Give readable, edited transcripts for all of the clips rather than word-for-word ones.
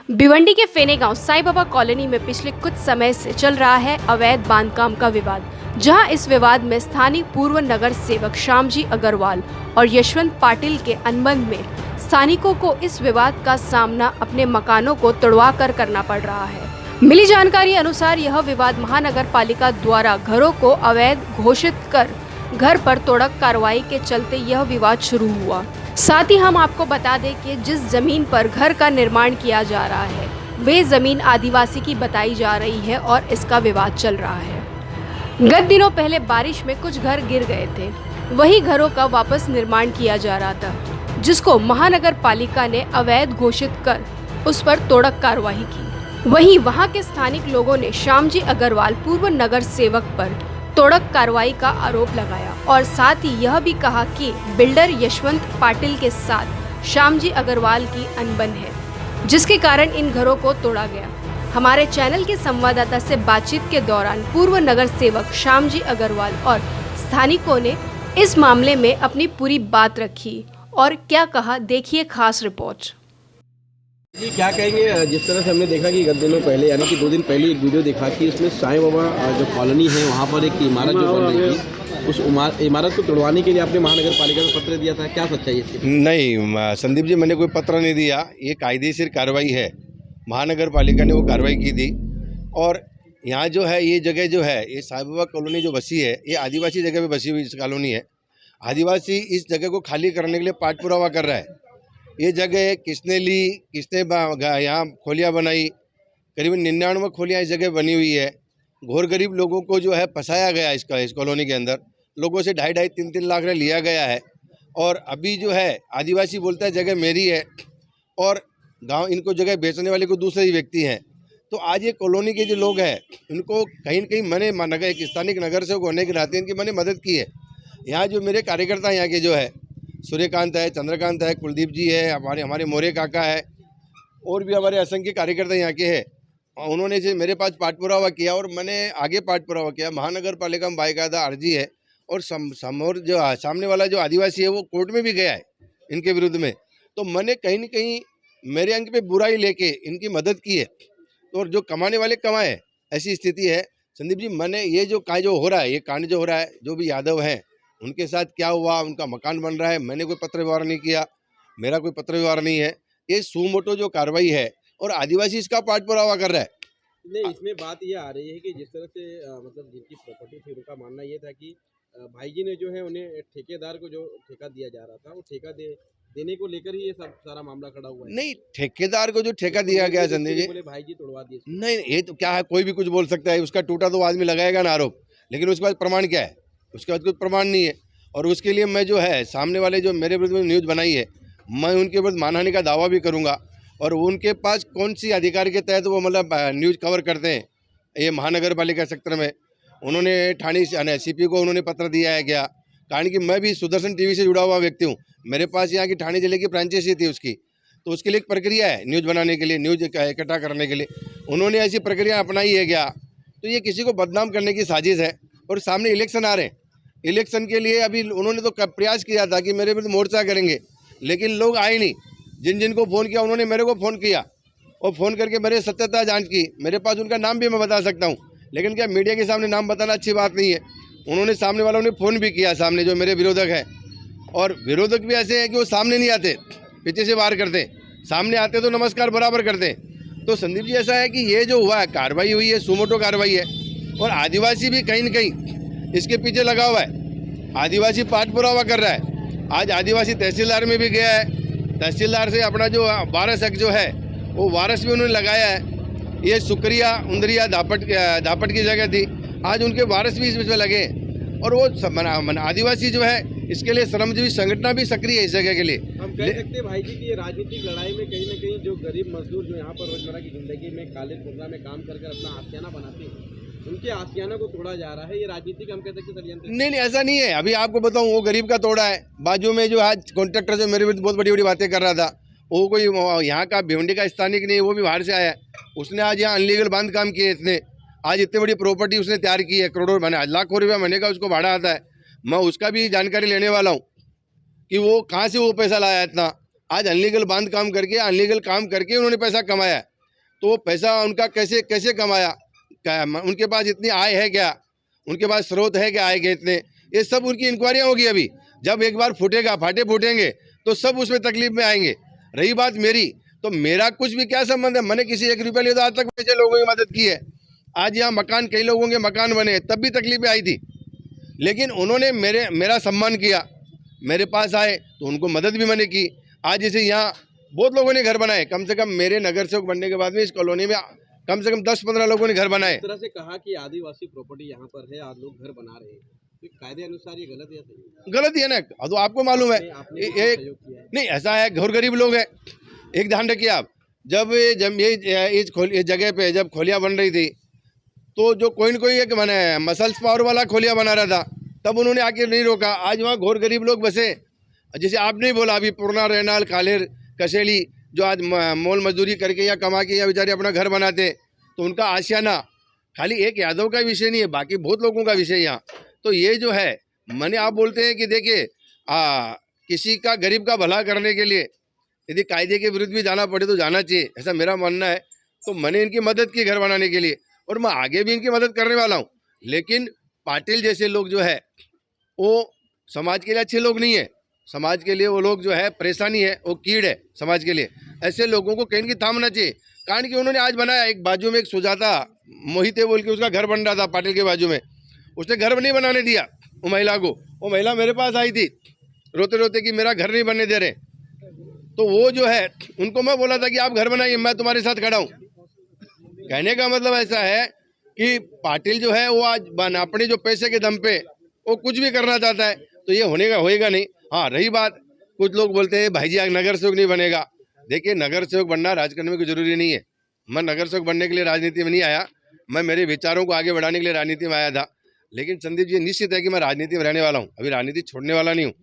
भिवंडी के फेने गांव साईं बाबा कॉलोनी में पिछले कुछ समय से चल रहा है अवैध बांधकाम का विवाद, जहां इस विवाद में स्थानीय पूर्व नगर सेवक श्यामजी अग्रवाल और यशवंत पाटिल के अनुबंध में स्थानिकों को इस विवाद का सामना अपने मकानों को तोड़वा कर करना पड़ रहा है। मिली जानकारी अनुसार यह विवाद महानगर पालिका द्वारा घरों को अवैध घोषित कर घर पर तोड़क कार्रवाई के चलते यह विवाद शुरू हुआ। साथ ही हम आपको बता दें कि जिस जमीन पर घर का निर्माण किया जा रहा है वे जमीन आदिवासी की बताई जा रही है और इसका विवाद चल रहा है। गत दिनों पहले बारिश में कुछ घर गिर गए थे, वही घरों का वापस निर्माण किया जा रहा था, जिसको महानगर पालिका ने अवैध घोषित कर उस पर तोड़क कार्रवाई की। वहीं वहां के स्थानिक लोगों ने श्यामजी अग्रवाल पूर्व नगर सेवक पर तोड़क कार्रवाई का आरोप लगाया और साथ ही यह भी कहा कि बिल्डर यशवंत पाटिल के साथ श्यामजी अग्रवाल की अनबन है, जिसके कारण इन घरों को तोड़ा गया। हमारे चैनल के संवाददाता से बातचीत के दौरान पूर्व नगर सेवक श्यामजी अग्रवाल और स्थानिकों ने इस मामले में अपनी पूरी बात रखी और क्या कहा, देखिए खास रिपोर्ट। जी क्या कहेंगे, जिस तरह से हमने देखा कि गत दिनों पहले यानी कि 2 दिन पहले एक वीडियो देखा कि इसमें साईं बाबा जो कॉलोनी है वहाँ पर एक इमारत जो बन रही थी, उस इमारत को तोड़वाने के लिए आपने महानगर पालिका को पत्र दिया था, क्या सच्चाई है इसकी? नहीं संदीप जी, मैंने कोई पत्र नहीं दिया। ये कायदेशीर कार्रवाई है, महानगर पालिका ने वो कार्रवाई की थी। और यहाँ जो है ये जगह जो है ये साईं बाबा कॉलोनी जो बसी है ये आदिवासी जगह पे बसी हुई कॉलोनी है। आदिवासी इस जगह को खाली करने के लिए पाठ पुरावा कर रहा है। ये जगह किसने ली, किसने यहाँ खोलियाँ बनाई, करीबन 99 खोलियाँ इस जगह बनी हुई है। घोर गरीब लोगों को जो है फंसाया गया इस कॉलोनी के अंदर, लोगों से 2.5 3 लाख लिया गया है। और अभी जो है आदिवासी बोलता है जगह मेरी है और गांव इनको जगह बेचने वाले को दूसरे ही व्यक्ति हैं। तो आज ये कॉलोनी के जो लोग हैं इनको कहीं न कहीं मैंने नगर एक स्थानिक नगर सेवक होने के नाते इनकी मैंने मदद की है। यहाँ जो मेरे कार्यकर्ता यहाँ के जो है सूर्यकांत है, चंद्रकांत है, कुलदीप जी है, हमारे मोरे काका है और भी हमारे असंख्य कार्यकर्ता यहाँ के हैं। उन्होंने से मेरे पास पाठ पुरावा किया और मैंने आगे पाठ पुरावा किया। महानगर पालिका में बाकायदा अर्जी है और समोर जो सामने वाला जो आदिवासी है वो कोर्ट में भी गया है इनके विरुद्ध में। तो मैंने कहीं न कहीं मेरे अंक पे बुराई लेके इनकी मदद की है और जो कमाने वाले कमाए, ऐसी स्थिति है। संदीप जी, मैंने ये जो हो रहा है, ये कांड जो हो रहा है, जो भी यादव हैं उनके साथ क्या हुआ, उनका मकान बन रहा है, मैंने कोई पत्र व्यवहार नहीं किया, मेरा कोई पत्र व्यवहार नहीं है। ये सुमोटो जो कार्रवाई है और आदिवासी इसका पाठ पुरावा कर रहा है। नहीं, इसमें बात ये आ रही है कि जिस तरह से मतलब जिनकी प्रॉपर्टी थी उनका मानना ये था कि भाई जी ने जो है उन्हें ठेकेदार को जो ठेका दिया जा रहा था वो ठेका देने को लेकर ही ये सब सारा मामला खड़ा हुआ है। नहीं, ठेकेदार को जो ठेका दिया गया संदीप जी, बोले भाई जी तोड़वा दिए। नहीं, ये तो क्या है, कोई भी कुछ बोल सकता है। उसका टूटा तो आदमी लगाएगा ना आरोप, लेकिन उसके बाद प्रमाण क्या है? उसके बाद कोई प्रमाण नहीं है। और उसके लिए मैं जो है सामने वाले जो मेरे विरुद्ध में न्यूज़ बनाई है, मैं उनके विरुद्ध मानहानि का दावा भी करूंगा। और उनके पास कौन सी अधिकार के तहत वो मतलब न्यूज़ कवर करते हैं ये महानगर पालिका सेक्टर में, उन्होंने ठाणे CP को उन्होंने पत्र दिया है क्या? कारण कि मैं भी सुदर्शन TV से जुड़ा हुआ व्यक्ति हूँ, मेरे पास यहाँ की ठाणे जिले की फ्रेंचाइजी थी उसकी, तो उसके लिए एक प्रक्रिया है न्यूज़ बनाने के लिए, न्यूज़ इकट्ठा करने के लिए। उन्होंने ऐसी प्रक्रिया अपनाई है क्या? तो ये किसी को बदनाम करने की साजिश है। और सामने इलेक्शन आ रहे हैं, इलेक्शन के लिए अभी उन्होंने तो प्रयास किया था कि मेरे विरुद्ध मोर्चा करेंगे, लेकिन लोग आए नहीं। जिन को फ़ोन किया उन्होंने मेरे को फ़ोन किया और फ़ोन करके मेरे सत्यता जांच की। मेरे पास उनका नाम भी मैं बता सकता हूँ, लेकिन क्या मीडिया के सामने नाम बताना अच्छी बात नहीं है। उन्होंने सामने वालों ने फ़ोन भी किया, सामने जो मेरे विरोधक है, और विरोधक भी ऐसे हैं कि वो सामने नहीं आते, पीछे से वार करते, सामने आते तो नमस्कार बराबर करते। तो संदीप जी, ऐसा है कि ये जो हुआ है कार्रवाई हुई है, सुमोटो कार्रवाई है और आदिवासी भी कहीं न कहीं इसके पीछे लगा हुआ है। आदिवासी पाठ पुरावा कर रहा है। आज आदिवासी तहसीलदार में भी गया है, तहसीलदार से अपना जो वारस हक जो है वो वारस भी उन्होंने लगाया है। ये सुकरिया, उंदरिया, दापट की जगह थी, आज उनके वारस भी इसमें लगे और वो आदिवासी जो है इसके लिए श्रमजीवी संगठन भी सक्रिय है इस जगह के लिए। हम कह सकते हैं भाई जी की ये राजनीतिक लड़ाई में कहीं न कहीं जो गरीब मजदूर जो यहाँ पर रोजमर्रा की जिंदगी में काले खुर्दा में काम कर अपना आशियाना बनाते हैं, उनके आशियाना को तोड़ा जा रहा है। ये राजनीतिक हम कह सकते हैं षड्यंत्र। नहीं, ऐसा नहीं है। अभी आपको बताऊं, वो गरीब का तोड़ा है। बाजू में जो आज कॉन्ट्रैक्टर जो मेरे विरुद्ध बहुत बड़ी बड़ी बातें कर रहा था, वो कोई यहाँ का भिवंडी का स्थानिक नहीं, वो भी बाहर से आया है। उसने आज यहाँ अनलीगल बांध काम किए। इसने आज इतनी बड़ी प्रॉपर्टी उसने तैयार की है, करोड़ों लाखों रुपया महीने का उसको भाड़ा आता है। मैं उसका भी जानकारी लेने वाला हूँ कि वो कहाँ से वो पैसा लाया इतना। आज अनलीगल बांध काम करके, अनलीगल काम करके उन्होंने पैसा कमाया है, तो वो पैसा उनका कैसे कैसे कमाया, उनके पास इतनी आय है क्या, उनके पास स्रोत है क्या आय के इतने, ये सब उनकी इंक्वायरियाँ होगी। अभी जब एक बार फूटेगा, फाटे फूटेंगे तो सब उसमें तकलीफ में आएंगे। रही बात मेरी, तो मेरा कुछ भी क्या संबंध है, मैंने किसी 1 रुपया लिए तो आज तक पैसे लोगों की मदद की है। आज यहाँ मकान, कई लोगों के मकान बने तब भी तकलीफें आई थी, लेकिन उन्होंने मेरा सम्मान किया, मेरे पास आए तो उनको मदद भी मैंने की। आज जैसे यहाँ बहुत लोगों ने घर बनाए, कम से कम मेरे नगर सेवक बनने के बाद में इस कॉलोनी में कम से कम 10-15 लोगों ने घर बनाए। इस तरह से कहा कि आदिवासी प्रॉपर्टी यहाँ पर है, आज लोग घर बना रहे हैं, तो कायदे अनुसार ये गलत है? गलत ही है ना, तो आपको मालूम है। नहीं, ऐसा है, घोर गरीब लोग हैं। एक ध्यान रखिए आप, जब ये जगह पे जब खोलियाँ बन रही थी तो जो कोई न कोई एक मैंने मसल्स पावर वाला खोलियाँ बना रहा था, तब उन्होंने आके नहीं रोका। आज वहाँ घोर गरीब लोग बसे, जैसे आपने ही बोला अभी पूर्णा, रेनाल, कालेर, कसेली, जो आज मोल मजदूरी करके या कमा के या बेचारे अपना घर बनाते, तो उनका आशियाना खाली एक यादव का विषय नहीं है, बाकी बहुत लोगों का विषय यहाँ। तो ये जो है, मैंने आप बोलते हैं कि देखिए किसी का गरीब का भला करने के लिए यदि कायदे के विरुद्ध भी जाना पड़े तो जाना चाहिए, ऐसा मेरा मानना है। तो मैंने इनकी मदद की घर बनाने के लिए, और मैं आगे भी इनकी मदद करने वाला हूँ। लेकिन पाटिल जैसे लोग जो है वो समाज के लिए अच्छे लोग नहीं है, समाज के लिए वो लोग जो है परेशानी है, वो कीड़ है समाज के लिए। ऐसे लोगों को कहीं की थामना चाहिए, कारण कि उन्होंने आज बनाया। एक बाजू में एक सुजाता मोहिते बोल के उसका घर बन रहा था पाटिल के बाजू में, उसने घर नहीं बनाने दिया वो महिला को। वो महिला मेरे पास आई थी रोते रोते कि मेरा घर नहीं बनने दे रहे, तो वो जो है उनको मैं बोला था कि आप घर बनाइए, मैं तुम्हारे साथ खड़ा हूँ। कहने का मतलब ऐसा है कि पाटिल जो है वो आज अपने जो पैसे के दम पे वो कुछ भी करना चाहता है, तो ये होएगा नहीं। हाँ, रही बात, कुछ लोग बोलते हैं भाई जी आज नगर सेवक नहीं बनेगा। देखिए, नगर सेवक बनना राज करने में कोई जरूरी नहीं है। मैं नगर सेवक बनने के लिए राजनीति में नहीं आया, मैं मेरे विचारों को आगे बढ़ाने के लिए राजनीति में आया था। लेकिन संदीप जी, निश्चित है कि मैं राजनीति में रहने वाला हूँ, अभी राजनीति छोड़ने वाला नहीं हूँ।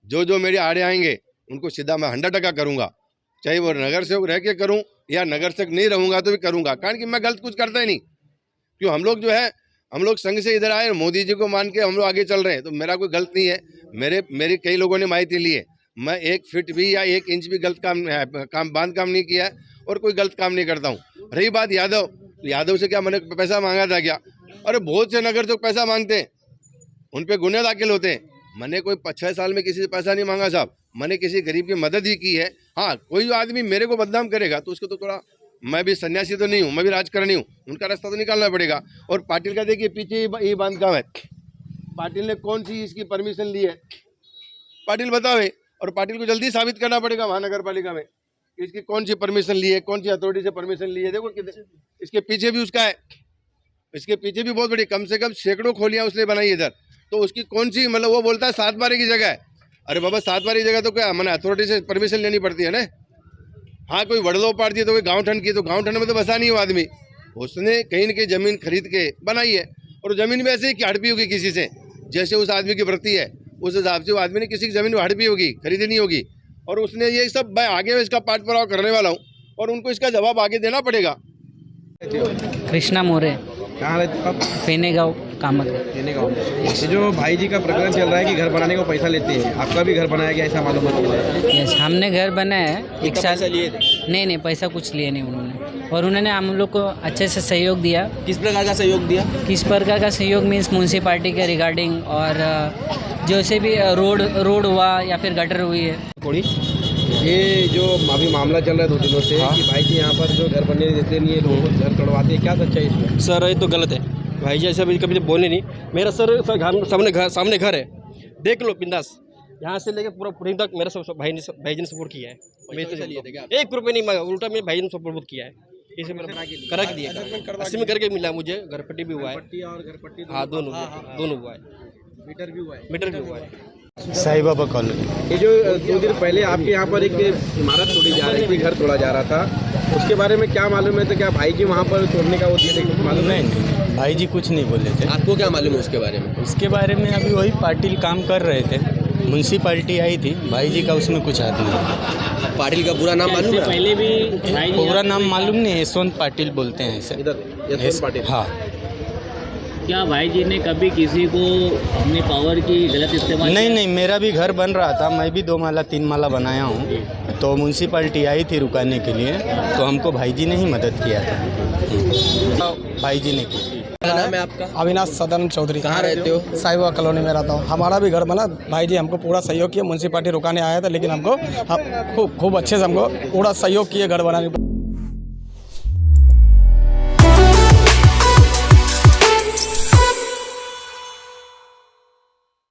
जो मेरे आड़े आएंगे उनको सीधा मैं 100% करूँगा, चाहे वो नगर सेवक रह के करूँ या नगर सेवक नहीं रहूँगा तो भी करूँगा, कारण कि मैं गलत कुछ करता ही नहीं। क्यों, हम लोग जो है, हम लोग संघ से इधर आए, मोदी जी को मान के हम लोग आगे चल रहे हैं, तो मेरा कोई गलत नहीं है। मेरी कई लोगों ने माहिती ली है, मैं 1 फीट भी या 1 इंच भी गलत काम बांध काम नहीं किया है और कोई गलत काम नहीं करता हूँ। रही बात यादव, तो यादव से क्या मैंने पैसा मांगा था क्या? अरे बहुत से नगर सेवक पैसा मांगते हैं, उन पे गुने दाखिल होते हैं। मैंने कोई 6 साल में किसी से पैसा नहीं मांगा साहब, मैंने किसी गरीब की मदद ही की है। हाँ, कोई आदमी मेरे को बदनाम करेगा तो उसको तो थोड़ा, मैं भी सन्यासी तो नहीं हूँ, मैं भी राजकारणी हूँ, उनका रास्ता तो निकालना पड़ेगा। और पाटिल का देखिए पीछे ये बांधकाम है, पाटिल ने कौन सी इसकी परमिशन ली है, पाटिल बतावे। और पाटिल को जल्दी साबित करना पड़ेगा महानगर पालिका में इसकी कौन सी परमिशन ली है, कौन सी अथॉरिटी से परमिशन ली है। देखो इसके पीछे भी उसका है, इसके पीछे भी बहुत बड़ी, कम से कम सैकड़ों खोलियाँ उसने बनाई इधर, तो उसकी कौन सी, मतलब वो बोलता है 7 बारी की जगह है। अरे बाबा, 7 बारी की जगह तो क्या मैंने अथॉरिटी से परमिशन लेनी पड़ती है ना। हाँ, कोई वड़लो पाड़ती है तो कोई गाँव ठंड की, तो गाँव ठंड में तो बसा नहीं हो आदमी, उसने कहीं न कहीं ज़मीन खरीद के बनाई है। और ज़मीन भी ऐसे ही हड़पी होगी किसी से, जैसे उस आदमी की वृत्ति है उस हिसाब से वो आदमी ने किसी की ज़मीन हड़पी होगी, खरीदी नहीं होगी। और उसने ये सब, मैं आगे इसका पाठ पराव करने वाला हूँ और उनको इसका जवाब आगे देना पड़ेगा। कृष्णा मोरे, कहाँ रहते हो आप? फेने गाँव, कामत। ये जो भाई जी का प्रकरण चल रहा है कि घर बनाने का पैसा लेते हैं, आपका भी घर बनाया गया ऐसा मालूम होता है? यस, हमने घर बनाया है। 1 साल पैसा लिए थे? नहीं, पैसा कुछ लिए नहीं उन्होंने, और उन्होंने हम लोग को अच्छे से सहयोग दिया। किस प्रकार का सहयोग दिया? किस प्रकार का सहयोग मीन्स म्यूनसिपाल्टी के रिगार्डिंग, और जैसे भी रोड हुआ या फिर गटर हुई है। थोड़ी ये जो अभी मामला चल रहा है 2 दिनों से, कि भाई जी यहाँ पर जो घर बनने देते नहीं है, लोगों को घर तोड़वाते हैं, क्या सच्चाई इसमें? सर ये तो गलत है, भाई जी ऐसा कभी बोले नहीं। मेरा सर सामने घर है, देख लो बिंदास, यहाँ से लेकर पूरा तक मेरा सब भाई जी ने सपोर्ट किया है। मैं तो 1 रुपये नहीं मांगा, उल्टा मेरे भाई ने सपोर्ट किया है, इसे करा के दिया, 80 में करके मिला मुझे। घर पट्टी भी हुआ है, और घर पट्टी हाँ दोनों हुआ है, मीटर भी हुआ है। मीटर भी हुआ है। साई बाबा कॉलोनी। ये जो 2 दिन पहले आपके यहाँ पर एक इमारत तोड़ी जा रही थी, घर तोड़ा जा रहा था, उसके बारे में क्या मालूम है? तो क्या भाई जी वहाँ पर तोड़ने का वो दिए थे, मालूम है? नहीं, भाई जी कुछ नहीं बोले थे। आपको क्या मालूम है उसके बारे में? उसके बारे में अभी वही पाटिल काम कर रहे थे, म्यूनसिपाल्टी आई थी, भाई जी का उसमें कुछ हाथ नहीं। पाटिल का पूरा नाम मालूम है? पहले भी पूरा नाम मालूम नहीं, यशवंत पाटिल बोलते हैं इसे। इधर यशवंत पाटिल। हाँ, क्या भाई जी ने कभी किसी को अपनी पावर की गलत इस्तेमाल नहीं किया? नहीं, मेरा भी घर बन रहा था, मैं भी 2 माला 3 माला बनाया हूँ, तो म्यूनसिपैलिटी आई थी रुकाने के लिए, तो हमको भाई जी ने ही मदद किया था, भाई जी ने की। क्या नाम है आपका? अविनाश सदन चौधरी। कहाँ रहते हो? साहिबा कॉलोनी में रहता हूँ। हमारा भी घर बना, भाई जी हमको पूरा सहयोग किया, म्यूनसिपैलिटी रुकाने आया था, लेकिन हमको खूब अच्छे से हमको पूरा सहयोग किए घर बनाने।